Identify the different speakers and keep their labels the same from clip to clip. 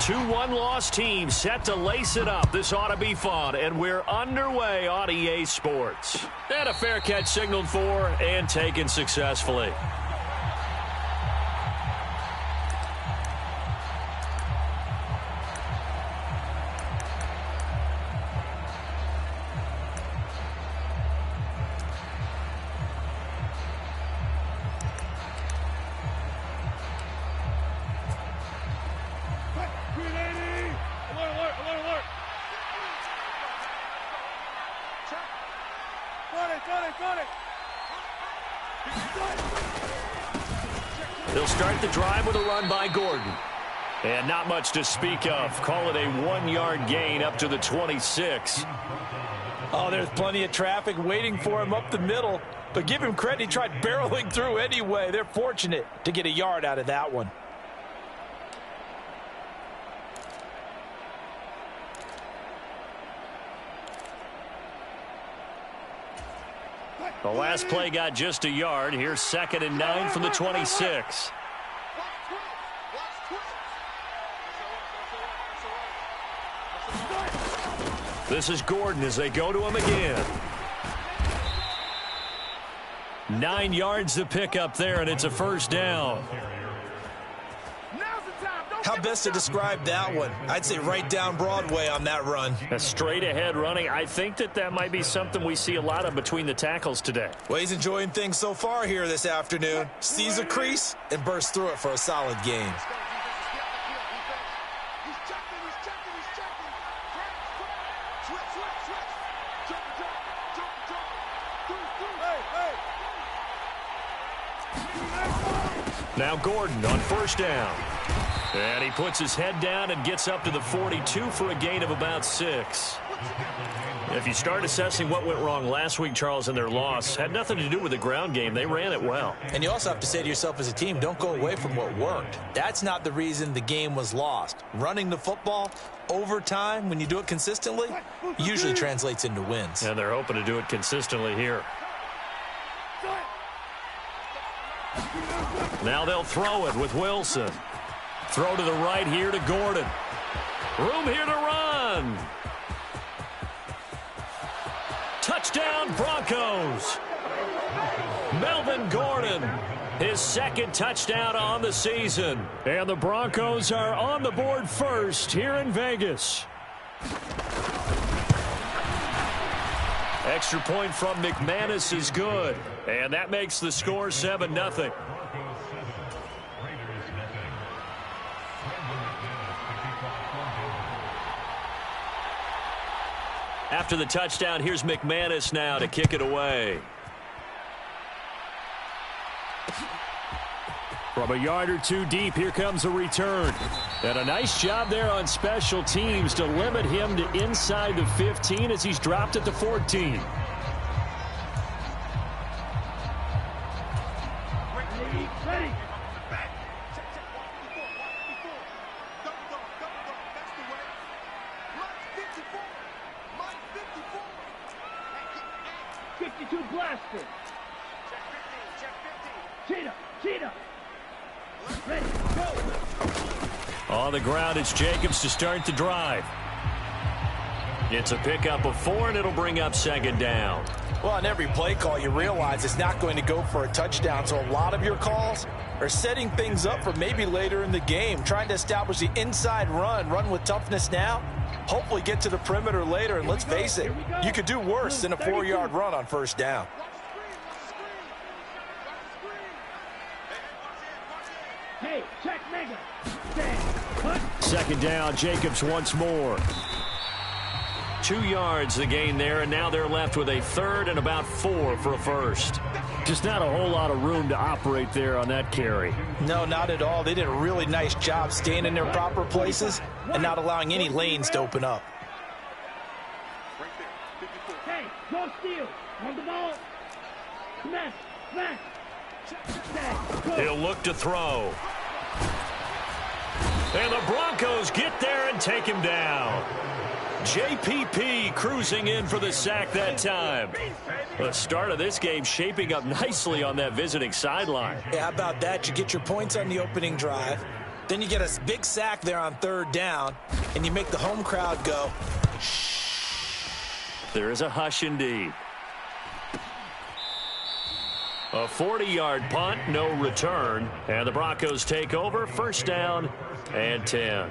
Speaker 1: Two one-loss teams set to lace it up. This ought to be fun, and we're underway on EA Sports. And a fair catch signaled for and taken successfully. They'll start the drive with a run by Gordon. And not much to speak of. Call it a 1-yard gain up to the 26.
Speaker 2: Oh, there's plenty of traffic waiting for him up the middle. But give him credit, he tried barreling through anyway. They're fortunate to get a yard out of that one.
Speaker 1: The last play got just a yard. Here's 2nd and 9 from the 26. This is Gordon as they go to him again. 9 yards to pick up there, and it's a first down.
Speaker 2: How best to describe that one? I'd say right down Broadway on that run.
Speaker 1: A straight-ahead running. I think that might be something we see a lot of between the tackles today.
Speaker 2: Well, he's enjoying things so far here this afternoon. Sees a crease and bursts through it for a solid gain.
Speaker 1: Now Gordon on first down. And he puts his head down and gets up to the 42 for a gain of about 6. If you start assessing what went wrong last week, Charles, in their loss, had nothing to do with the ground game. They ran it well.
Speaker 2: And you also have to say to yourself as a team, don't go away from what worked. That's not the reason the game was lost. Running the football over time, when you do it consistently, usually translates into wins.
Speaker 1: And they're hoping to do it consistently here. Now they'll throw it with Wilson. Throw to the right here to Gordon. Room here to run. Touchdown, Broncos. Melvin Gordon, his 2nd touchdown on the season. And the Broncos are on the board first here in Vegas. Extra point from McManus is good. And that makes the score 7-0. After the touchdown, here's McManus now to kick it away. From a yard or two deep, here comes a return. And a nice job there on special teams to limit him to inside the 15 as he's dropped at the 14. On the ground, it's Jacobs to start the drive. It's a pickup of 4, and it'll bring up 2nd down.
Speaker 2: Well, on every play call, you realize it's not going to go for a touchdown, so a lot of your calls are setting things up for maybe later in the game, trying to establish the inside run with toughness now, hopefully get to the perimeter later, and let's face it, you could do worse than a 4-yard run on first down.
Speaker 3: Hey, check mega.
Speaker 1: 2nd down, Jacobs once more. 2 yards the gain there, and now they're left with a 3rd and about 4 for a first. Just not a whole lot of room to operate there on that carry.
Speaker 2: No, not at all. They did a really nice job staying in their proper places and not allowing any lanes to open up.
Speaker 3: Hey, no steal. On the ball. Smash, smash.
Speaker 1: He'll look to throw. And the Broncos get there and take him down. JPP cruising in for the sack that time. The start of this game shaping up nicely on that visiting sideline.
Speaker 2: Yeah, how about that? You get your points on the opening drive. Then you get a big sack there on 3rd down, and you make the home crowd go, shh.
Speaker 1: There is a hush indeed. A 40-yard punt, no return. And the Broncos take over, 1st down and 10.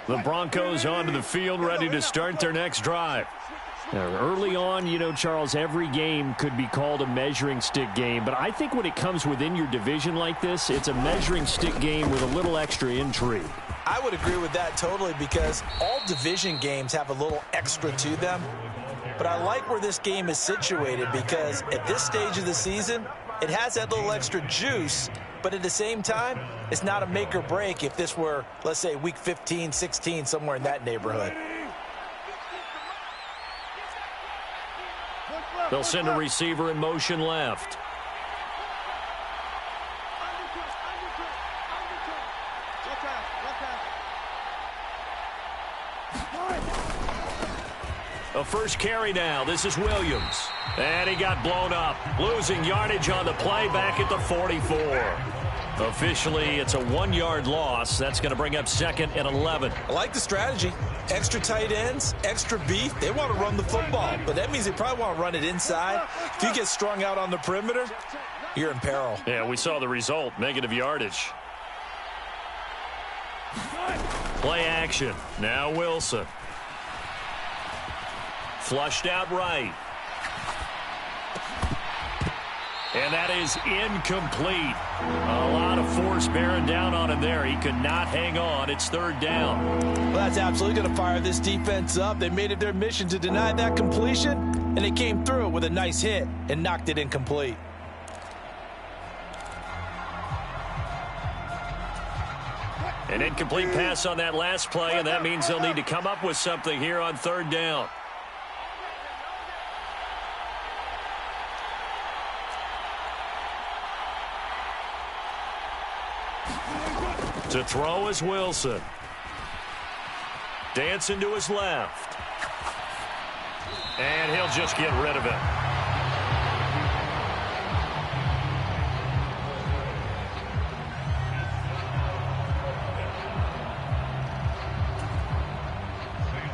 Speaker 1: The Broncos onto the field, ready to start their next drive. Now, early on, you know, Charles, every game could be called a measuring stick game. But I think when it comes within your division like this, it's a measuring stick game with a little extra intrigue.
Speaker 2: I would agree with that totally, because all division games have a little extra to them. But I like where this game is situated, because at this stage of the season, it has that little extra juice. But at the same time, it's not a make or break if this were, let's say, week 15, 16, somewhere in that neighborhood.
Speaker 1: They'll send a receiver in motion left. A first carry now. This is Williams. And he got blown up. Losing yardage on the play back at the 44. Officially, it's a 1-yard loss. That's going to bring up 2nd and 11.
Speaker 2: I like the strategy. Extra tight ends, extra beef. They want to run the football, but that means they probably want to run it inside. If you get strung out on the perimeter, you're in peril.
Speaker 1: Yeah, we saw the result. Negative yardage. Play action. Now Wilson. Flushed out right. And that is incomplete. A lot of force bearing down on him there. He could not hang on. It's 3rd down.
Speaker 2: Well, that's absolutely going to fire this defense up. They made it their mission to deny that completion, and they came through with a nice hit and knocked it incomplete.
Speaker 1: An incomplete pass on that last play, and that means they'll need to come up with something here on 3rd down. To throw is Wilson. Dancing to his left. And he'll just get rid of it.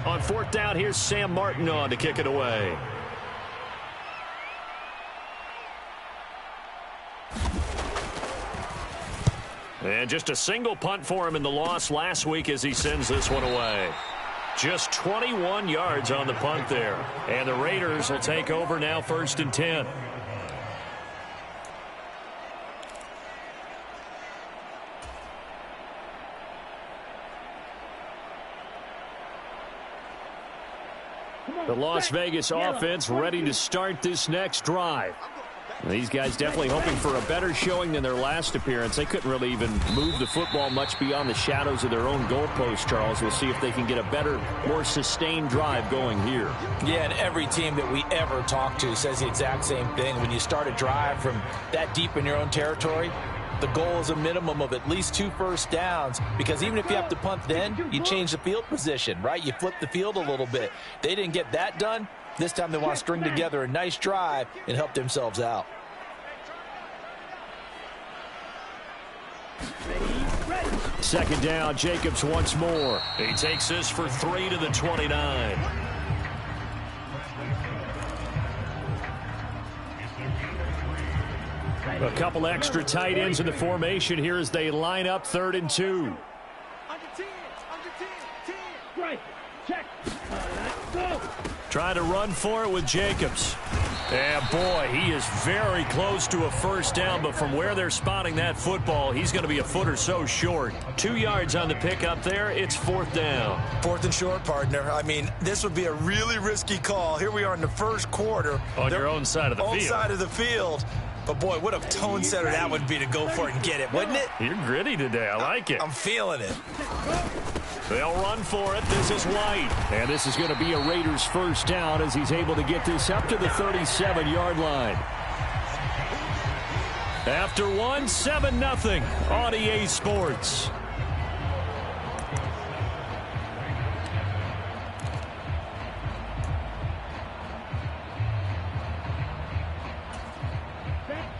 Speaker 1: On 4th down, here's Sam Martin on to kick it away. And just a single punt for him in the loss last week as he sends this one away. Just 21 yards on the punt there. And the Raiders will take over now, 1st and 10. The Las Vegas offense ready to start this next drive. These guys definitely hoping for a better showing than their last appearance. They couldn't really even move the football much beyond the shadows of their own goalpost, Charles. We'll see if they can get a better, more sustained drive going here.
Speaker 2: Yeah, and every team that we ever talk to says the exact same thing. When you start a drive from that deep in your own territory, the goal is a minimum of at least 2 first downs, because even if you have to punt then, you change the field position, right? You flip the field a little bit. They didn't get that done. This time they want to string together a nice drive and help themselves out.
Speaker 1: Second down, Jacobs once more. He takes this for 3 to the 29. A couple extra tight ends in the formation here as they line up 3rd and 2.
Speaker 3: Under 10, 10. Right, check. Go.
Speaker 1: Trying to run for it with Jacobs. And boy, he is very close to a first down, but from where they're spotting that football, he's going to be a foot or so short. 2 yards on the pickup there. It's 4th down.
Speaker 2: 4th and short, partner. I mean, this would be a really risky call. Here we are in the first quarter.
Speaker 1: On your own side of the field.
Speaker 2: Own side of the field. But, boy, what a tone setter that would be to go for it and get it, wouldn't it?
Speaker 1: You're gritty today. I like it.
Speaker 2: I'm feeling it.
Speaker 1: They'll run for it. This is White. And this is going to be a Raiders first down as he's able to get this up to the 37-yard line. After 7-0 on EA Sports.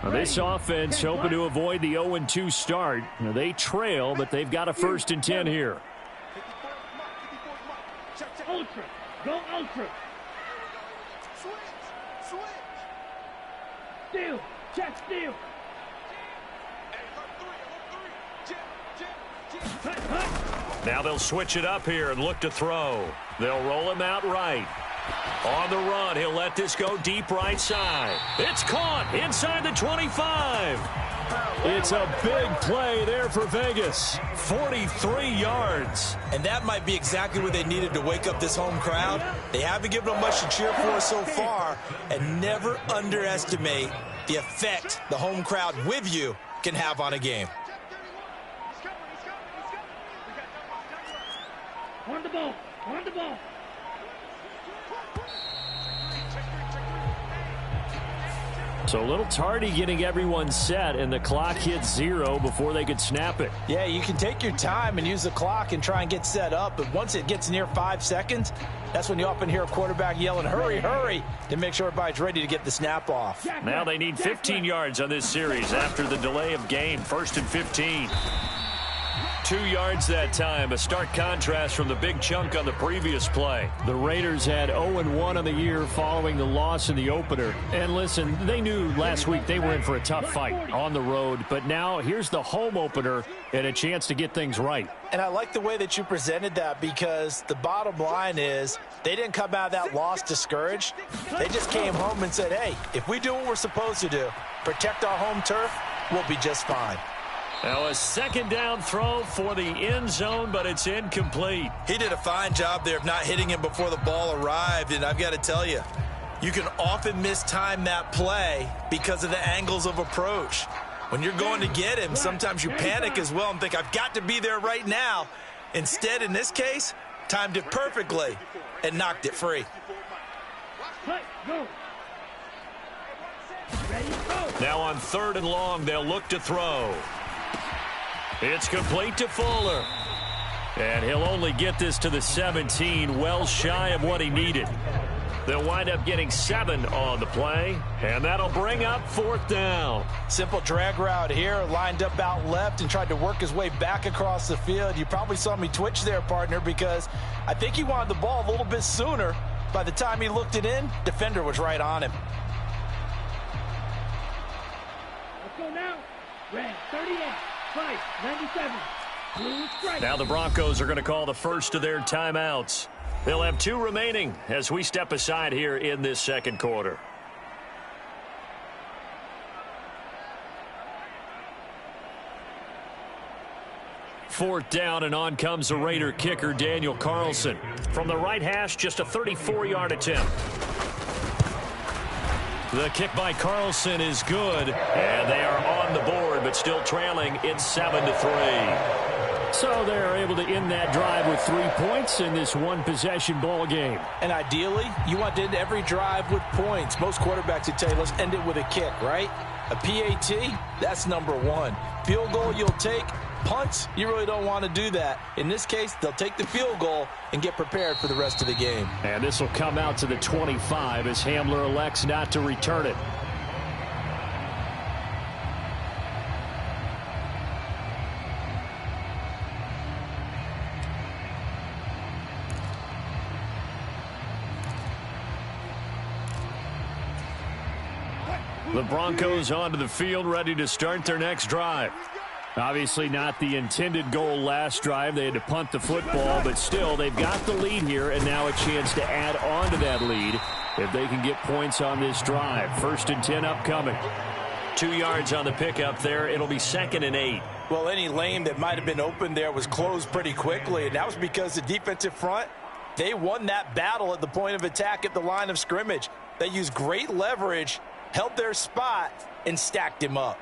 Speaker 1: Now this offense hoping to avoid the 0-2 start. Now they trail, but they've got a 1st and 10 here.
Speaker 3: Ultra. Go ultra. Steal. Check steal.
Speaker 1: Now they'll switch it up here and look to throw. They'll roll him out right. On the run, he'll let this go deep right side. It's caught inside the 25. It's a big play there for Vegas. 43 yards.
Speaker 2: And that might be exactly what they needed to wake up this home crowd. They haven't given them much to cheer for so far. And never underestimate the effect the home crowd with you can have on a game.
Speaker 3: On the ball. On the ball.
Speaker 1: So a little tardy getting everyone set, and the clock hits 0 before they could snap it.
Speaker 2: Yeah, you can take your time and use the clock and try and get set up, but once it gets near 5 seconds, that's when you often hear a quarterback yelling, hurry, hurry, to make sure everybody's ready to get the snap off.
Speaker 1: Now they need 15 yards on this series after the delay of game. 1st and 15. 2 yards that time, a stark contrast from the big chunk on the previous play. The Raiders had 0-1 on the year following the loss in the opener. And listen, they knew last week they were in for a tough fight on the road, but now here's the home opener and a chance to get things right.
Speaker 2: And I like the way that you presented that, because the bottom line is they didn't come out of that loss discouraged. They just came home and said, hey, if we do what we're supposed to do, protect our home turf, we'll be just fine.
Speaker 1: Now a 2nd down throw for the end zone, but it's incomplete.
Speaker 2: He did a fine job there of not hitting him before the ball arrived, and I've got to tell you, you can often mistime that play because of the angles of approach. When you're going to get him, sometimes you panic as well and think, I've got to be there right now. Instead, in this case, timed it perfectly and knocked it free.
Speaker 1: Now on 3rd and long, they'll look to throw. It's complete to Fuller. And he'll only get this to the 17, well shy of what he needed. They'll wind up getting 7 on the play, and that'll bring up 4th down.
Speaker 2: Simple drag route here, lined up out left and tried to work his way back across the field. You probably saw me twitch there, partner, because I think he wanted the ball a little bit sooner. By the time he looked it in, defender was right on him.
Speaker 3: Let's go now. Red 38. 97. Blue strike.
Speaker 1: Now the Broncos are going to call the first of their timeouts. They'll have 2 remaining as we step aside here in this 2nd quarter. Fourth down, and on comes the Raider kicker, Daniel Carlson. From the right hash, just a 34-yard attempt. The kick by Carlson is good, and they are on the board, but still trailing. It's 7-3. So they're able to end that drive with 3 points in this one-possession ball game.
Speaker 2: And ideally, you want to end every drive with points. Most quarterbacks would tell you, let's end it with a kick, right? A PAT, that's number 1. Field goal you'll take. Punts, you really don't want to do that. In this case, they'll take the field goal and get prepared for the rest of the game.
Speaker 1: And this will come out to the 25 as Hamler elects not to return it. The Broncos onto the field, ready to start their next drive. Obviously not the intended goal last drive. They had to punt the football, but still they've got the lead here, and now a chance to add on to that lead if they can get points on this drive. 1st and 10 upcoming. 2 yards on the pickup there. It'll be 2nd and 8.
Speaker 2: Well, any lane that might have been open there was closed pretty quickly, and that was because the defensive front, they won that battle at the point of attack at the line of scrimmage. They used great leverage, held their spot, and stacked him up.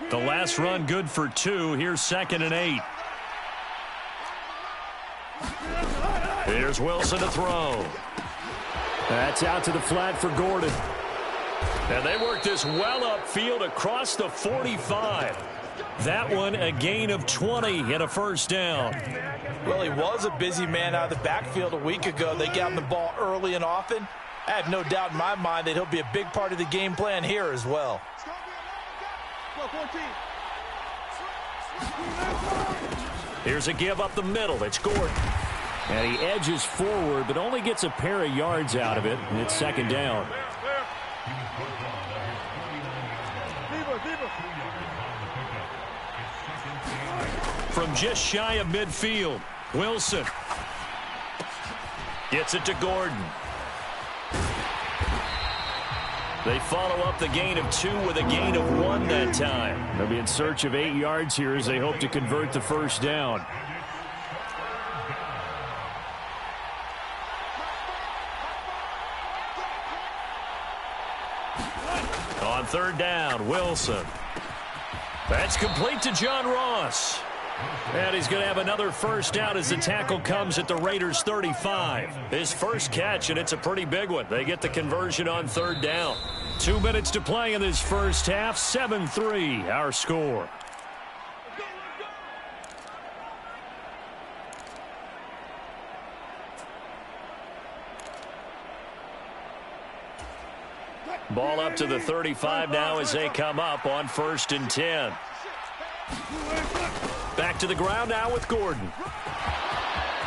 Speaker 1: The last run good for 2. Here's 2nd and 8. Here's Wilson to throw. That's out to the flat for Gordon. And they work this well upfield across the 45. That one a gain of 20 and a 1st down.
Speaker 2: Well, he was a busy man out of the backfield a week ago. They got him the ball early and often. I have no doubt in my mind that he'll be a big part of the game plan here as well.
Speaker 1: Here's a give up the middle. It's Gordon. And he edges forward, but only gets a pair of yards out of it, and it's second down. From just shy of midfield, Wilson gets it to Gordon. They follow up the gain of 2 with a gain of 1 that time. They'll be in search of 8 yards here as they hope to convert the first down. On third down, Wilson. That's complete to John Ross. And he's going to have another first down as the tackle comes at the Raiders' 35. His first catch, and it's a pretty big one. They get the conversion on third down. 2 minutes to play in this first half. 7-3, our score. Ball up to the 35 now as they come up on 1st and 10. Back to the ground now with Gordon.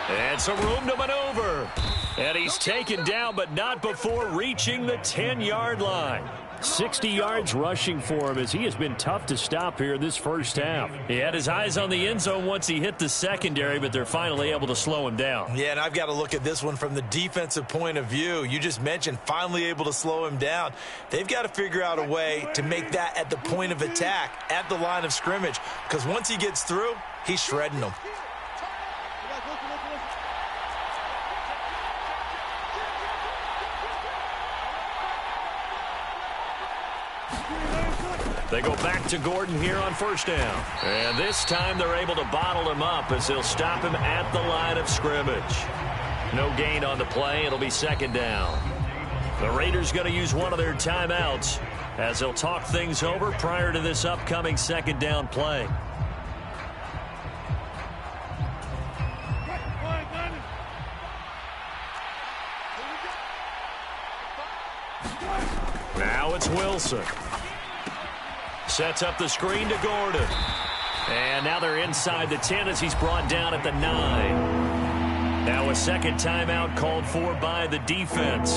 Speaker 1: And some room to maneuver. And he's taken down, but not before reaching the 10-yard line. 60 yards rushing for him as he has been tough to stop here this first half. He had his eyes on the end zone once he hit the secondary, but they're finally able to slow him down.
Speaker 2: Yeah, and I've got to look at this one from the defensive point of view. You just mentioned finally able to slow him down. They've got to figure out a way to make that at the point of attack, at the line of scrimmage, because once he gets through, he's shredding them.
Speaker 1: They go back to Gordon here on first down. And this time they're able to bottle him up as they'll stop him at the line of scrimmage. No gain on the play. It'll be second down. The Raiders going to use one of their timeouts as they'll talk things over prior to this upcoming second down play. Now it's Wilson. Sets up the screen to Gordon. And now they're inside the 10 as he's brought down at the 9. Now a second timeout called for by the defense.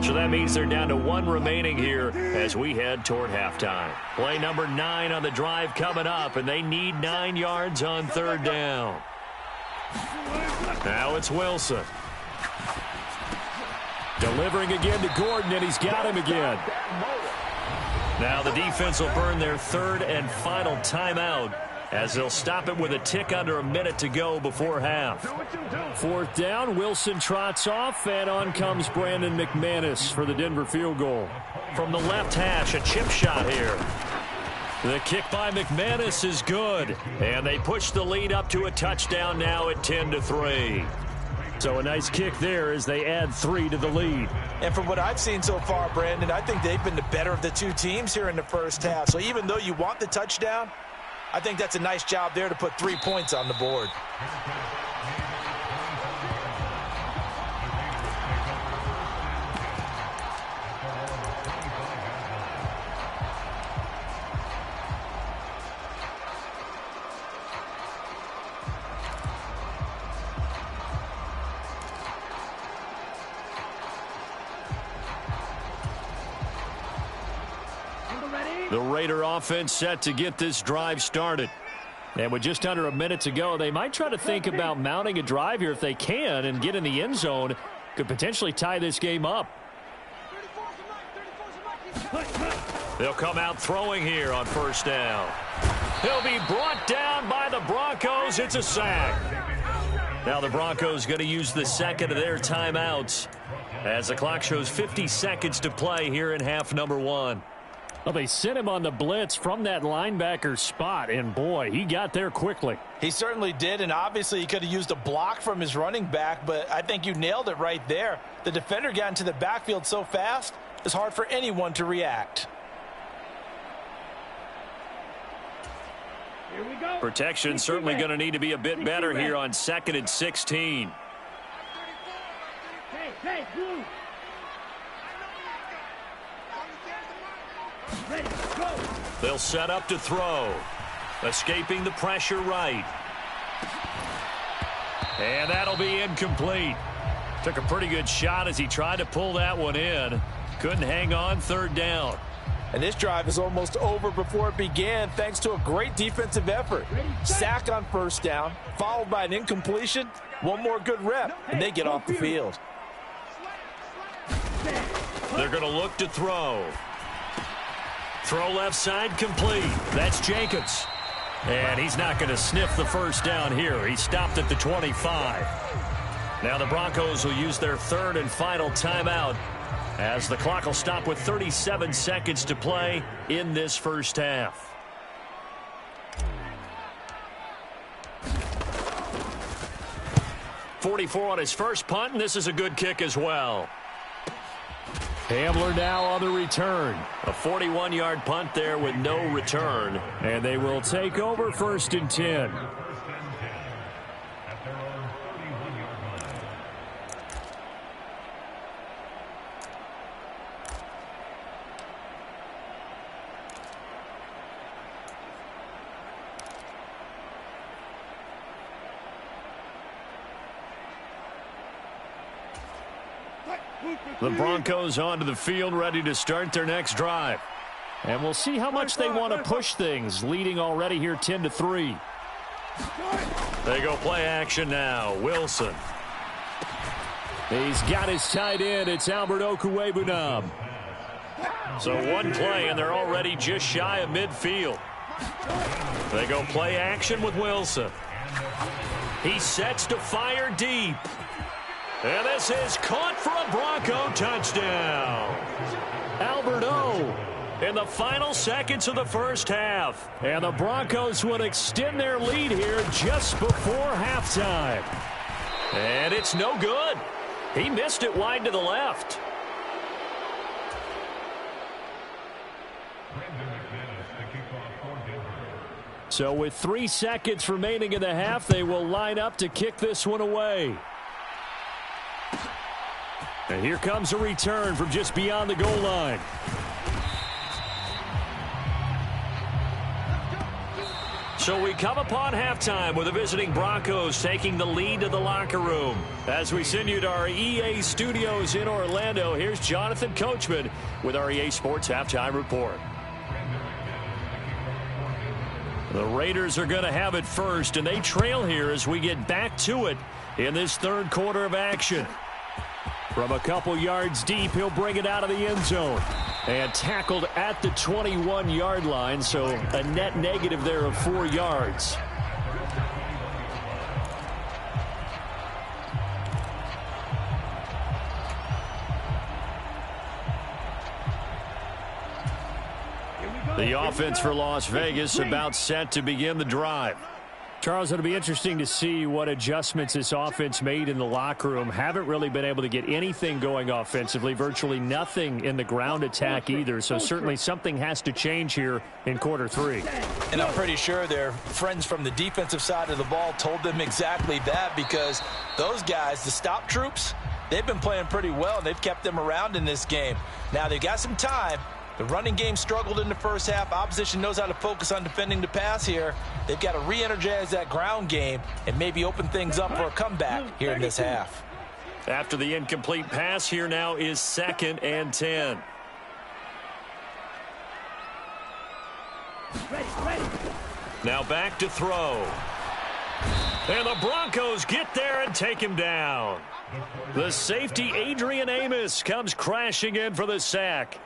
Speaker 1: So that means they're down to 1 remaining here as we head toward halftime. Play number 9 on the drive coming up, and they need 9 yards on third down. Now it's Wilson. Delivering again to Gordon, and he's got him again. Now the defense will burn their third and final timeout as they'll stop it with a tick under a minute to go before half. Fourth down, Wilson trots off, and on comes Brandon McManus for the Denver field goal. From the left hash, a chip shot here. The kick by McManus is good, and they push the lead up to a touchdown now at 10-3. So a nice kick there as they add 3 to the lead.
Speaker 2: And from what I've seen so far, Brandon, I think they've been the better of the 2 teams here in the first half. So even though you want the touchdown, I think that's a nice job there to put 3 points on the board.
Speaker 1: The Raider offense set to get this drive started. And with just under a minute to go, they might try to think about mounting a drive here if they can and get in the end zone. Could potentially tie this game up. They'll come out throwing here on first down. He'll be brought down by the Broncos. It's a sack. Now the Broncos going to use the second of their timeouts as the clock shows 50 seconds to play here in half number 1. Well, they sent him on the blitz from that linebacker spot, and boy, he got there quickly.
Speaker 2: He certainly did, and obviously he could have used a block from his running back, but I think you nailed it right there. The defender got into the backfield so fast, it's hard for anyone to react.
Speaker 3: Here we go.
Speaker 1: Protection certainly going to need to be a bit better here on 2nd and 16.
Speaker 3: Hey, blue. Ready, go.
Speaker 1: They'll set up to throw. Escaping the pressure right. And that'll be incomplete. Took a pretty good shot as he tried to pull that one in. Couldn't hang on, third down.
Speaker 2: And this drive is almost over before it began thanks to a great defensive effort. Sack on first down, followed by an incompletion. One more good rep, and they get off the field.
Speaker 1: They're going to look to throw. Throw left side complete. That's Jacobs. And he's not going to sniff the first down here. He stopped at the 25. Now the Broncos will use their third and final timeout as the clock will stop with 37 seconds to play in this first half. .44 on his first punt, and this is a good kick as well. Hamler now on the return. A 41-yard punt there with no return. And they will take over 1st and 10. The Broncos onto the field, ready to start their next drive. And we'll see how much they want to push things, leading already here 10-3. They go play action now. Wilson. He's got his tight end. It's Albert Okwuegbunam. So one play, and they're already just shy of midfield. They go play action with Wilson. He sets to fire deep. And this is caught for a Bronco touchdown. Albert O in the final seconds of the first half. And the Broncos would extend their lead here just before halftime. And it's no good. He missed it wide to the left. So with 3 seconds remaining in the half, they will line up to kick this one away. And here comes a return from just beyond the goal line. So we come upon halftime with the visiting Broncos taking the lead to the locker room. As we send you to our EA studios in Orlando, here's Jonathan Coachman with our EA Sports Halftime Report. The Raiders are going to have it first, and they trail here as we get back to it in this third quarter of action. From a couple yards deep, he'll bring it out of the end zone. And tackled at the 21-yard line, so a net negative there of 4 yards. The offense for Las Vegas about set to begin the drive. Charles, it'll be interesting to see what adjustments this offense made in the locker room. Haven't really been able to get anything going offensively, virtually nothing in the ground attack either. So certainly something has to change here in quarter 3.
Speaker 2: And I'm pretty sure their friends from the defensive side of the ball told them exactly that, because those guys, the stop troops, they've been playing pretty well, and they've kept them around in this game. Now they've got some time. The running game struggled in the first half. Opposition knows how to focus on defending the pass here. They've got to re-energize that ground game and maybe open things up for a comeback here in this half.
Speaker 1: After the incomplete pass, here now is 2nd and 10.
Speaker 3: Ready.
Speaker 1: Now back to throw. And the Broncos get there and take him down. The safety, Adrian Amos, comes crashing in for the sack.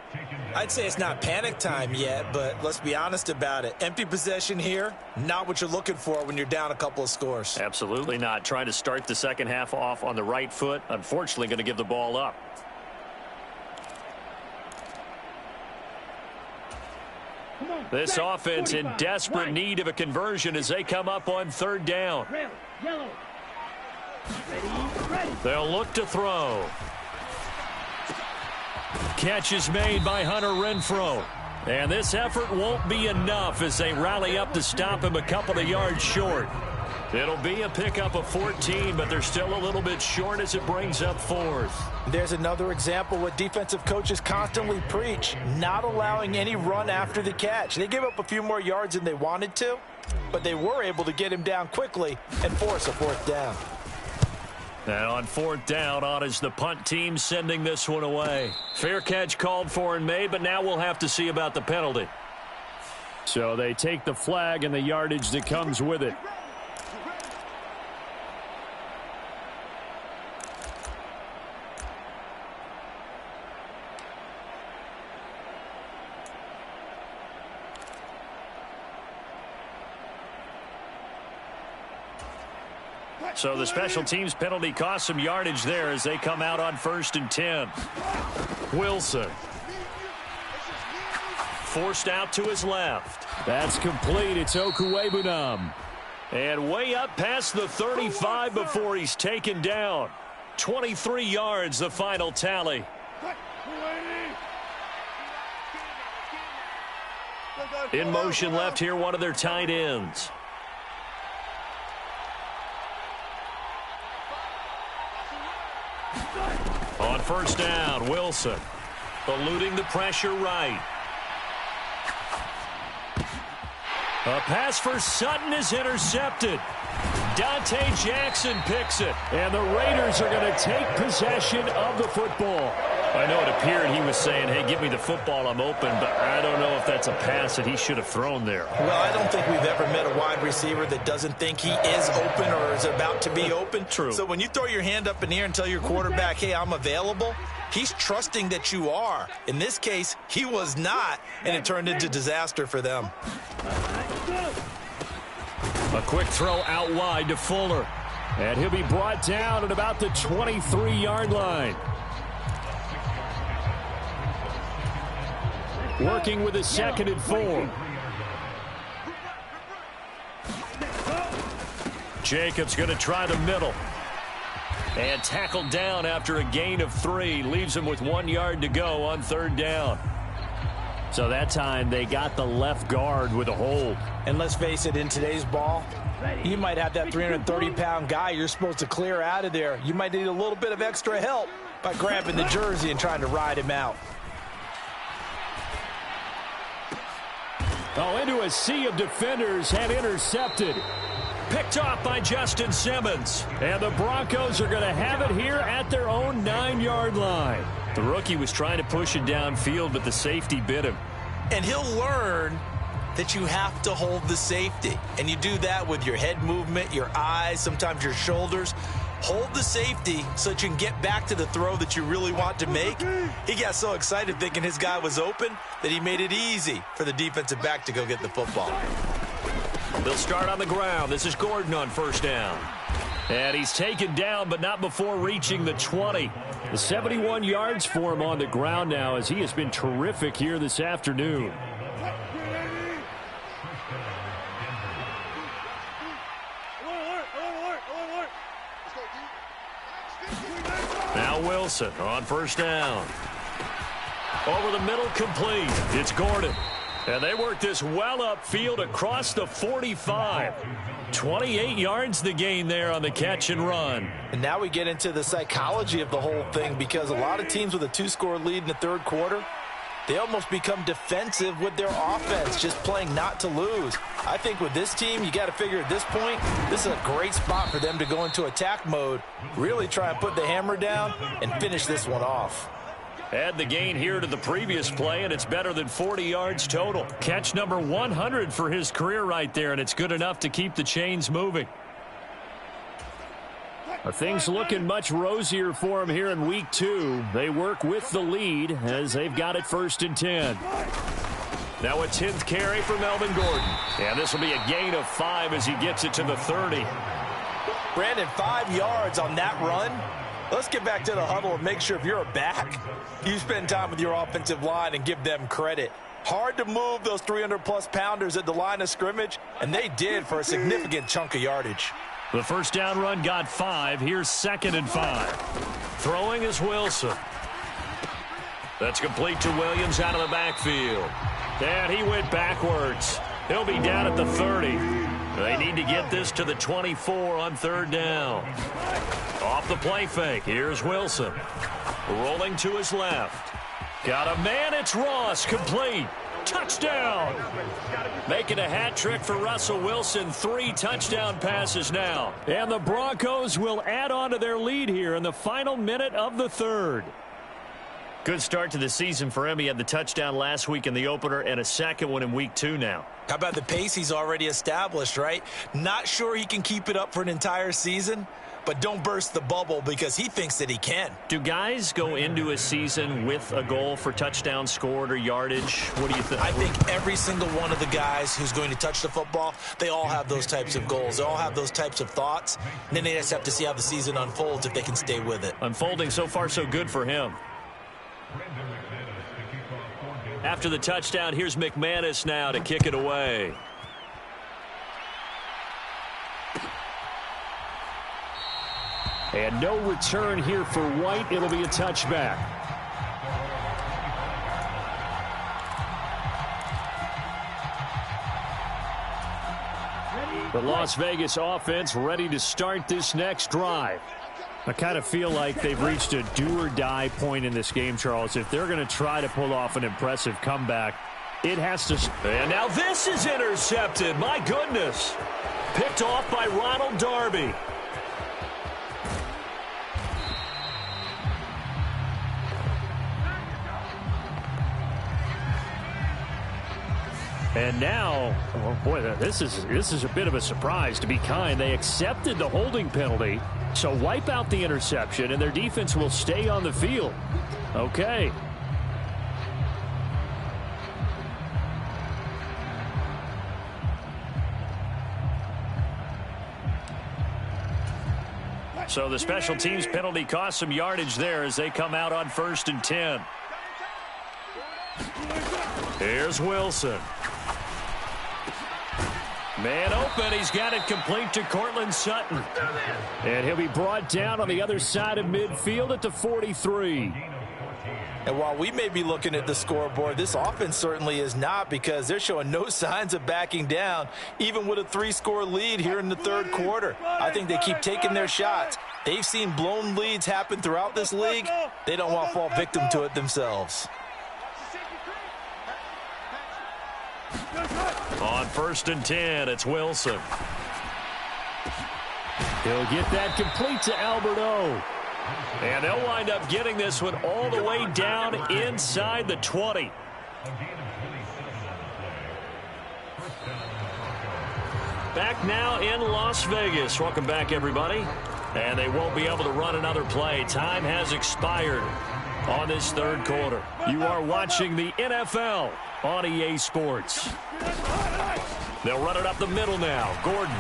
Speaker 2: I'd say it's not panic time yet, but let's be honest about it. Empty possession here, not what you're looking for when you're down a couple of scores.
Speaker 1: Absolutely not. Trying to start the second half off on the right foot. Unfortunately, going to give the ball up. This offense in desperate need of a conversion as they come up on 3rd down.
Speaker 3: Yellow. Ready.
Speaker 1: They'll look to throw. Catch is made by Hunter Renfrow. And this effort won't be enough as they rally up to stop him a couple of yards short. It'll be a pickup of 14, but they're still a little bit short as it brings up 4th.
Speaker 2: There's another example what defensive coaches constantly preach, not allowing any run after the catch. They gave up a few more yards than they wanted to, but they were able to get him down quickly and force a 4th down.
Speaker 1: And on 4th down, on is the punt team sending this one away. Fair catch called for and made, but now we'll have to see about the penalty. So they take the flag and the yardage that comes with it. So the special teams penalty cost some yardage there as they come out on 1st and 10. Wilson. Forced out to his left. That's complete. It's Okuwebunam. And way up past the 35 before he's taken down. 23 yards, the final tally. In motion left here, one of their tight ends. On 1st down, Wilson eluding the pressure right. A pass for Sutton is intercepted. Dante Jackson picks it. And the Raiders are going to take possession of the football. I know it appeared he was saying, hey, give me the football, I'm open, but I don't know if that's a pass that he should have thrown there.
Speaker 2: Well, I don't think we've ever met a wide receiver that doesn't think he is open or is about to be open.
Speaker 1: True.
Speaker 2: So when you throw your hand up in the air and tell your quarterback, hey, I'm available, he's trusting that you are. In this case, he was not, and it turned into disaster for them.
Speaker 1: A quick throw out wide to Fuller. And he'll be brought down at about the 23-yard line. Working with a 2nd and 4. Jacobs going to try the middle. And tackled down after a gain of 3. Leaves him with 1 yard to go on 3rd down. So that time they got the left guard with a hold.
Speaker 2: And let's face it, in today's ball, you might have that 330-pound guy you're supposed to clear out of there. You might need a little bit of extra help by grabbing the jersey and trying to ride him out.
Speaker 1: Oh, into a sea of defenders and intercepted. Picked off by Justin Simmons. And the Broncos are going to have it here at their own 9-yard line. The rookie was trying to push it downfield, but the safety bit him.
Speaker 2: And he'll learn that you have to hold the safety. And you do that with your head movement, your eyes, sometimes your shoulders. Hold the safety so that you can get back to the throw that you really want to make. He got so excited thinking his guy was open that he made it easy for the defensive back to go get the football.
Speaker 1: They'll start on the ground. This is Gordon on 1st down. And he's taken down, but not before reaching the 20. The 71 yards for him on the ground now as he has been terrific here this afternoon. Now Wilson on 1st down. Over the middle, complete. It's Gordon. And they work this well upfield across the 45. 28 yards the gain there on the catch and run.
Speaker 2: And now we get into the psychology of the whole thing, because a lot of teams with a 2-score lead in the 3rd quarter, they almost become defensive with their offense, just playing not to lose. I think with this team, you got to figure at this point, this is a great spot for them to go into attack mode, really try and put the hammer down and finish this one off.
Speaker 1: Add the gain here to the previous play, and it's better than 40 yards total. Catch number 100 for his career right there, and it's good enough to keep the chains moving. Things looking much rosier for him here in week 2. They work with the lead as they've got it 1st and 10. Now a 10th carry for Melvin Gordon. And this will be a gain of 5 as he gets it to the 30.
Speaker 2: Brandon, 5 yards on that run. Let's get back to the huddle and make sure if you're a back, you spend time with your offensive line and give them credit. Hard to move those 300-plus pounders at the line of scrimmage, and they did for a significant chunk of yardage.
Speaker 1: The 1st down run got 5. Here's 2nd and 5. Throwing is Wilson. That's complete to Williams out of the backfield. And he went backwards. He'll be down at the 30. They need to get this to the 24 on third down. Off the play fake. Here's Wilson. Rolling to his left. Got a man. It's Ross. Complete. Touchdown. Making a hat trick for Russell Wilson. 3 touchdown passes now. And the Broncos will add on to their lead here in the final minute of the third. Good start to the season for him. He had the touchdown last week in the opener and a second one in week 2 now.
Speaker 2: How about the pace he's already established, right? Not sure he can keep it up for an entire season, but don't burst the bubble because he thinks that he can.
Speaker 1: Do guys go into a season with a goal for touchdown scored or yardage? What do you think?
Speaker 2: I think every single one of the guys who's going to touch the football, they all have those types of goals. They all have those types of thoughts. And then they just have to see how the season unfolds if they can stay with it.
Speaker 1: Unfolding so far so good for him. After the touchdown, here's McManus now to kick it away. And no return here for White. It'll be a touchback. The Las Vegas offense ready to start this next drive. I kind of feel like they've reached a do-or-die point in this game, Charles. If they're going to try to pull off an impressive comeback, it has to... And now this is intercepted. My goodness. Picked off by Ronald Darby. And now, oh boy, this is a bit of a surprise. To be kind, they accepted the holding penalty, so wipe out the interception, and their defense will stay on the field. Okay. So the special teams penalty cost some yardage there as they come out on 1st and 10. Here's Wilson. Man open. He's got it complete to Cortland Sutton. And he'll be brought down on the other side of midfield at the 43.
Speaker 2: And while we may be looking at the scoreboard, this offense certainly is not, because they're showing no signs of backing down, even with a 3-score lead here in the third quarter. I think they keep taking their shots. They've seen blown leads happen throughout this league. They don't want to fall victim to it themselves.
Speaker 1: On 1st and 10, it's Wilson. He'll get that complete to Albert O. And they'll wind up getting this one all the way down inside the 20. Back now in Las Vegas. Welcome back, everybody. And they won't be able to run another play. Time has expired on this third quarter. You are watching the NFL on EA Sports. They'll run it up the middle now. Gordon.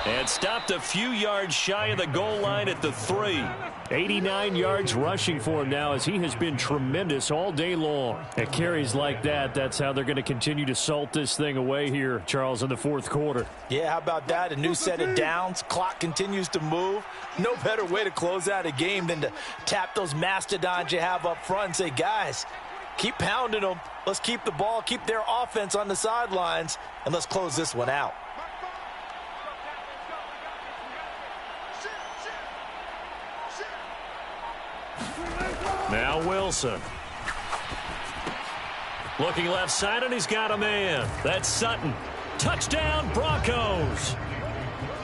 Speaker 1: And stopped a few yards shy of the goal line at the 3. 89 yards rushing for him now, as he has been tremendous all day long. At carries like that, that's how they're going to continue to salt this thing away here, Charles, in the fourth quarter.
Speaker 2: Yeah, how about that? A new set of downs. Clock continues to move. No better way to close out a game than to tap those mastodons you have up front and say, guys, keep pounding them. Let's keep the ball, keep their offense on the sidelines, and let's close this one out.
Speaker 1: Now Wilson. Looking left side, and he's got a man. That's Sutton. Touchdown, Broncos.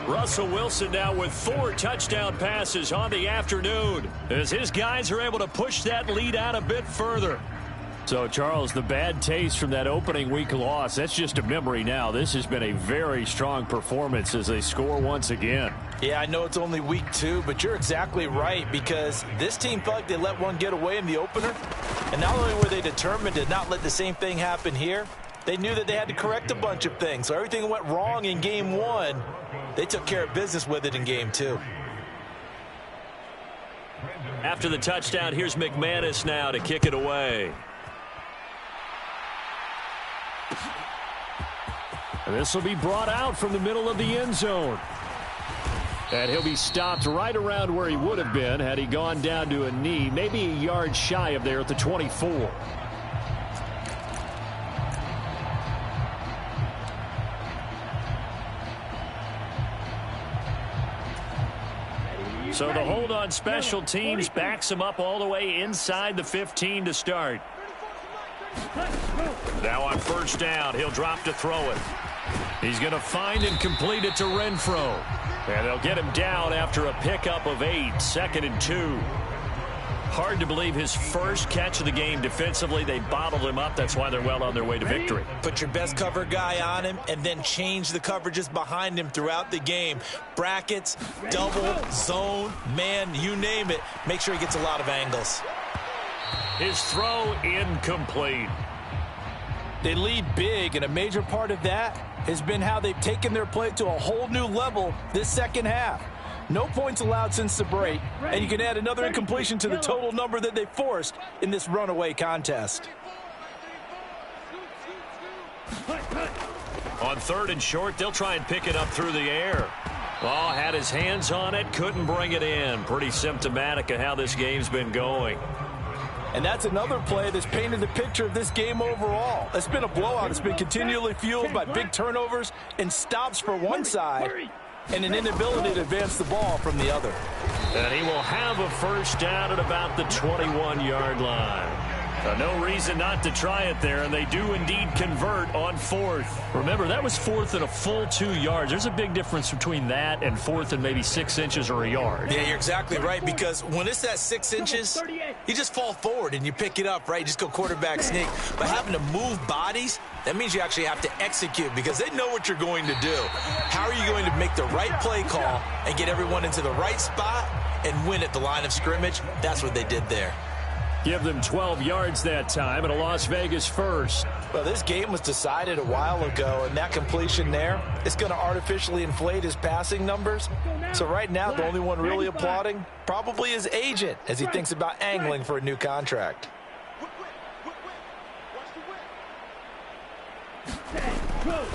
Speaker 1: Russell Wilson now with 4 touchdown passes on the afternoon, as his guys are able to push that lead out a bit further. So, Charles, the bad taste from that opening week loss, that's just a memory now. This has been a very strong performance as they score once again.
Speaker 2: Yeah, I know it's only week 2, but you're exactly right, because this team felt like they let one get away in the opener. And not only were they determined to not let the same thing happen here, they knew that they had to correct a bunch of things. So everything went wrong in game 1. They took care of business with it in game 2.
Speaker 1: After the touchdown, here's McManus now to kick it away. This will be brought out from the middle of the end zone. And he'll be stopped right around where he would have been had he gone down to a knee, maybe a yard shy of there at the 24. So the hold on special teams backs him up all the way inside the 15 to start. Now on first down, he'll drop to throw it. He's going to find and complete it to Renfro. And they'll get him down after a pickup of 8, 2nd and 2. Hard to believe his first catch of the game defensively. They bottled him up. That's why they're well on their way to victory.
Speaker 2: Put your best cover guy on him and then change the coverages behind him throughout the game. Brackets, double, zone, man, you name it. Make sure he gets a lot of angles.
Speaker 1: His throw incomplete.
Speaker 2: They lead big, and a major part of that has been how they've taken their play to a whole new level this second half. No points allowed since the break, and you can add another incompletion to the total number that they forced in this runaway contest.
Speaker 1: On 3rd and short, they'll try and pick it up through the air. Oh, had his hands on it, couldn't bring it in. Pretty symptomatic of how this game's been going.
Speaker 2: And that's another play that's painted the picture of this game overall. It's been a blowout. It's been continually fueled by big turnovers and stops for one side and an inability to advance the ball from the other.
Speaker 1: And he will have a first down at about the 21-yard line. No reason not to try it there, and they do indeed convert on 4th. Remember, that was 4th and a full 2 yards. There's a big difference between that and 4th and maybe 6 inches or a yard.
Speaker 2: Yeah, you're exactly right, because when it's that 6 inches, you just fall forward and you pick it up, right? You just go quarterback sneak. But having to move bodies, that means you actually have to execute because they know what you're going to do. How are you going to make the right play call and get everyone into the right spot and win at the line of scrimmage? That's what they did there.
Speaker 1: Give them 12 yards that time and a Las Vegas first.
Speaker 2: Well, this game was decided a while ago, and that completion there is going to artificially inflate his passing numbers. So right now, the only one really applauding probably his agent as he thinks about angling for a new contract.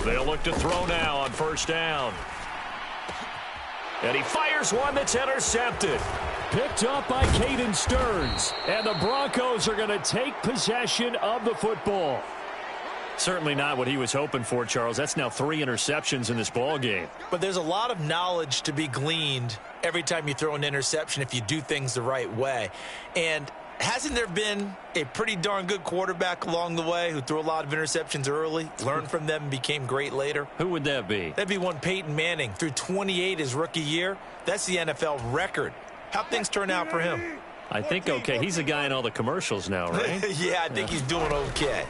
Speaker 1: They'll look to throw now on first down. And he fires one that's intercepted. Picked up by Caden Stearns. And the Broncos are going to take possession of the football. Certainly not what he was hoping for, Charles. That's now 3 interceptions in this ball game.
Speaker 2: But there's a lot of knowledge to be gleaned every time you throw an interception if you do things the right way. And hasn't there been a pretty darn good quarterback along the way who threw a lot of interceptions early, learned from them, and became great later?
Speaker 1: Who would that be?
Speaker 2: That'd be one Peyton Manning. Threw 28 his rookie year. That's the NFL record. How'd things turn out for him?
Speaker 1: I think okay. He's a guy in all the commercials now, right?
Speaker 2: Yeah, I think he's doing okay.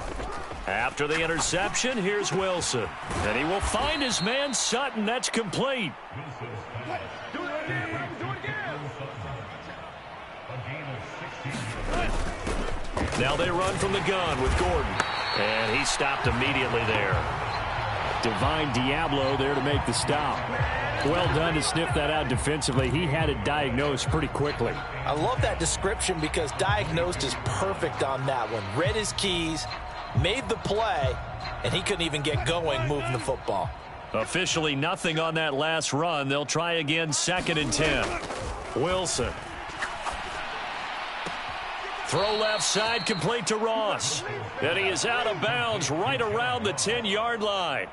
Speaker 1: After the interception, here's Wilson. And he will find his man Sutton. That's complete. Now they run from the gun with Gordon. And he stopped immediately there. Divine Diablo there to make the stop. Well done to sniff that out defensively. He had it diagnosed pretty quickly.
Speaker 2: I love that description because diagnosed is perfect on that one. Read his keys, made the play, and he couldn't even get going moving the football.
Speaker 1: Officially nothing on that last run. They'll try again 2nd and 10. Wilson. Throw left side, complete to Ross. And he is out of bounds right around the 10-yard line.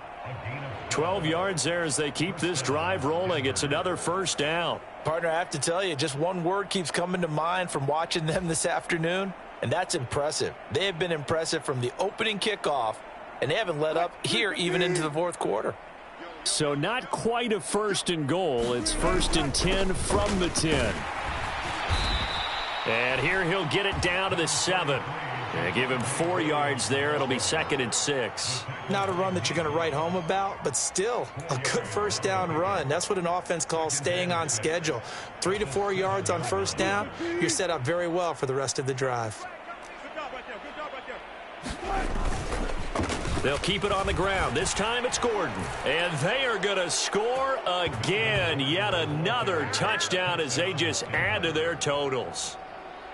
Speaker 1: 12 yards there as they keep this drive rolling. It's another first down.
Speaker 2: Partner, I have to tell you, just one word keeps coming to mind from watching them this afternoon, and that's impressive. They have been impressive from the opening kickoff, and they haven't let up here even into the 4th quarter.
Speaker 1: So not quite a 1st and goal. It's 1st and 10 from the 10. And here he'll get it down to the 7. And give him 4 yards there. It'll be 2nd and 6.
Speaker 2: Not a run that you're going to write home about, but still a good first down run. That's what an offense calls staying on schedule. 3 to 4 yards on first down, you're set up very well for the rest of the drive.
Speaker 1: They'll keep it on the ground. This time it's Gordon. And they are going to score again. Yet another touchdown as they just add to their totals.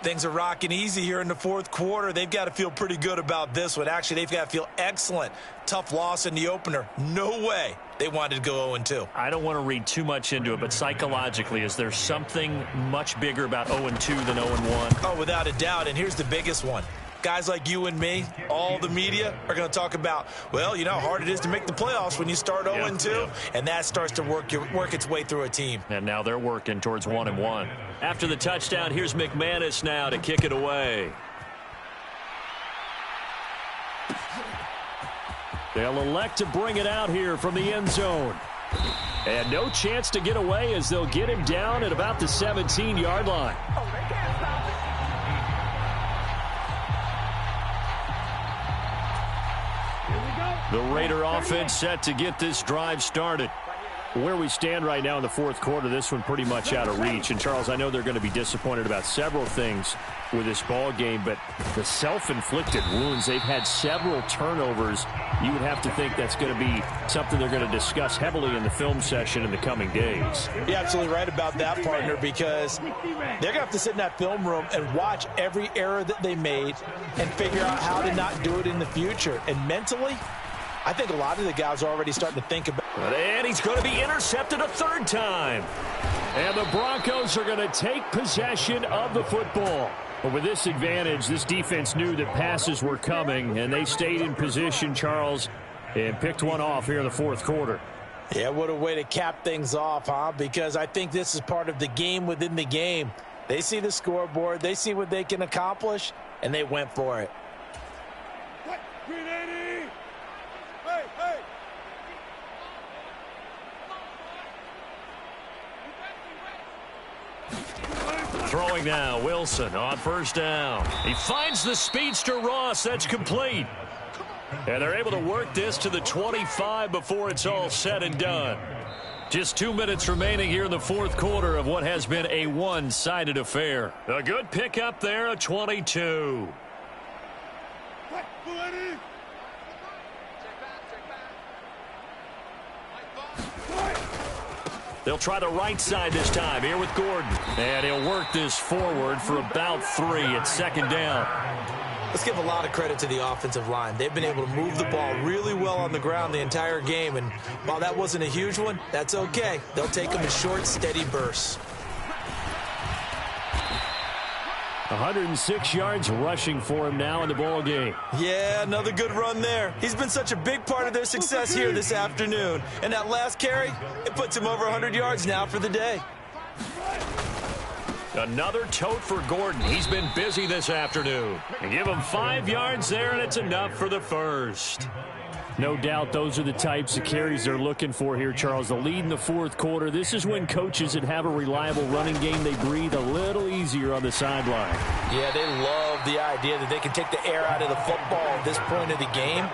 Speaker 2: Things are rocking easy here in the 4th quarter. They've got to feel pretty good about this one. Actually, they've got to feel excellent. Tough loss in the opener. No way they wanted to go 0-2.
Speaker 1: I don't want to read too much into it, but psychologically, is there something much bigger about 0-2 than 0-1?
Speaker 2: Oh, without a doubt, and here's the biggest one. guys like you and me, all the media, are going to talk about, well, you know how hard it is to make the playoffs when you start 0-2, and that starts to work its way through a team.
Speaker 1: And now they're working towards 1-1. After the touchdown, here's McManus now to kick it away. They'll elect to bring it out here from the end zone. And no chance to get away as they'll get him down at about the 17-yard line. The Raider offense set to get this drive started. Where we stand right now in the fourth quarter, this one pretty much out of reach. And, Charles, I know they're going to be disappointed about several things with this ball game, but the self-inflicted wounds, they've had several turnovers. You would have to think that's going to be something they're going to discuss heavily in the film session in the coming days.
Speaker 2: You're absolutely right about that, partner, because they're going to have to sit in that film room and watch every error that they made and figure out how to not do it in the future. And mentally, I think a lot of the guys are already starting to think about it.
Speaker 1: And he's going to be intercepted a third time. And the Broncos are going to take possession of the football. But with this advantage, this defense knew that passes were coming, and they stayed in position, Charles, and picked one off here in the fourth quarter.
Speaker 2: Yeah, what a way to cap things off, huh? Because I think this is part of the game within the game. They see the scoreboard, they see what they can accomplish, and they went for it.
Speaker 1: Throwing now, Wilson on first down. He finds the speedster Ross. That's complete. And they're able to work this to the 25 before it's all said and done. Just 2 minutes remaining here in the fourth quarter of what has been a one-sided affair. A good pickup there, a 22. They'll try the right side this time here with Gordon. And he'll work this forward for about 3 at second down.
Speaker 2: Let's give a lot of credit to the offensive line. They've been able to move the ball really well on the ground the entire game. And while that wasn't a huge one, that's okay. They'll take them in short, steady bursts.
Speaker 1: 106 yards rushing for him now in the ball game.
Speaker 2: Yeah, another good run there. He's been such a big part of their success here this afternoon. And that last carry, it puts him over 100 yards now for the day.
Speaker 1: Another tote for Gordon. He's been busy this afternoon. And give him 5 yards there, and it's enough for the first. No doubt those are the types of carries they're looking for here, Charles. The lead in the fourth quarter. This is when coaches that have a reliable running game, they breathe a little easier on the sideline.
Speaker 2: Yeah, they love the idea that they can take the air out of the football at this point of the game.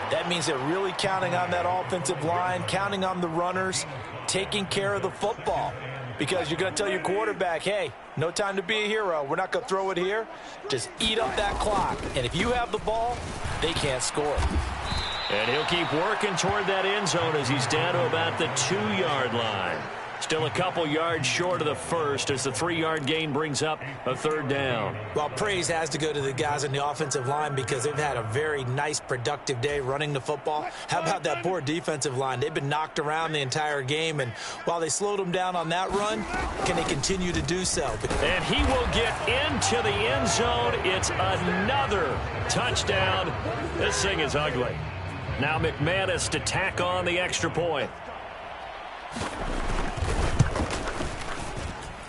Speaker 2: That means they're really counting on that offensive line, counting on the runners, taking care of the football. Because you're going to tell your quarterback, hey, no time to be a hero. We're not going to throw it here. Just eat up that clock. And if you have the ball, they can't score.
Speaker 1: And he'll keep working toward that end zone as he's down to about the 2-yard line. Still a couple yards short of the first as the 3-yard gain brings up a third down.
Speaker 2: Well, praise has to go to the guys on the offensive line because they've had a very nice, productive day running the football. How about that poor defensive line? They've been knocked around the entire game, and while they slowed them down on that run, can they continue to do so?
Speaker 1: And he will get into the end zone. It's another touchdown. This thing is ugly. Now McManus to tack on the extra point.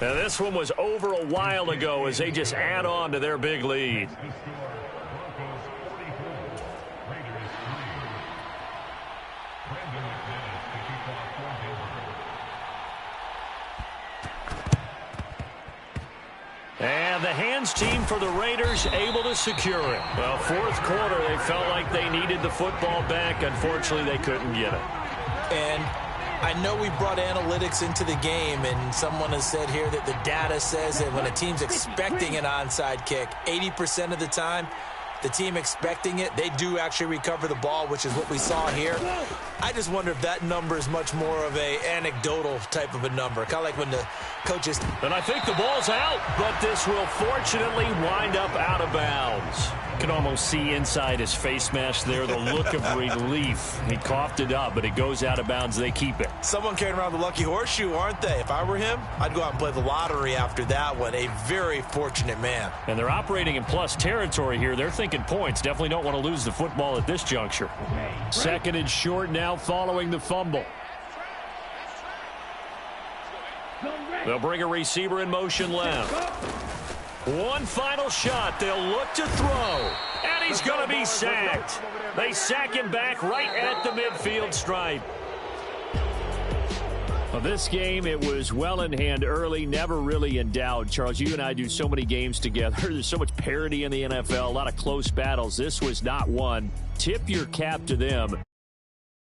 Speaker 1: Now this one was over a while ago as they just add on to their big lead. And the hands team for the Raiders able to secure it. Well, fourth quarter, they felt like they needed the football back. Unfortunately, they couldn't get it.
Speaker 2: And I know we brought analytics into the game, and someone has said here that the data says that when a team's expecting an onside kick, 80% of the time, the team expecting it, they do actually recover the ball, which is what we saw here. I just wonder if that number is much more of a anecdotal type of a number, kind of like when the coaches...
Speaker 1: And I think the ball's out, but this will fortunately wind up out of bounds. can almost see inside his face mask there the look of relief. He coughed it up, but it goes out of bounds. They keep it.
Speaker 2: Someone carrying around the lucky horseshoe, aren't they? If I were him, I'd go out and play the lottery after that one. A very fortunate man.
Speaker 1: And they're operating in plus territory here. They're thinking points. Definitely don't want to lose the football at this juncture. Second and short now following the fumble. They'll bring a receiver in motion left. One final shot. They'll look to throw. And he's going to be sacked. They sack him back right at the midfield stripe. Well, this game, it was well in hand early, never really in doubt. Charles, you and I do so many games together. There's so much parity in the NFL, a lot of close battles. This was not one. Tip your cap to them.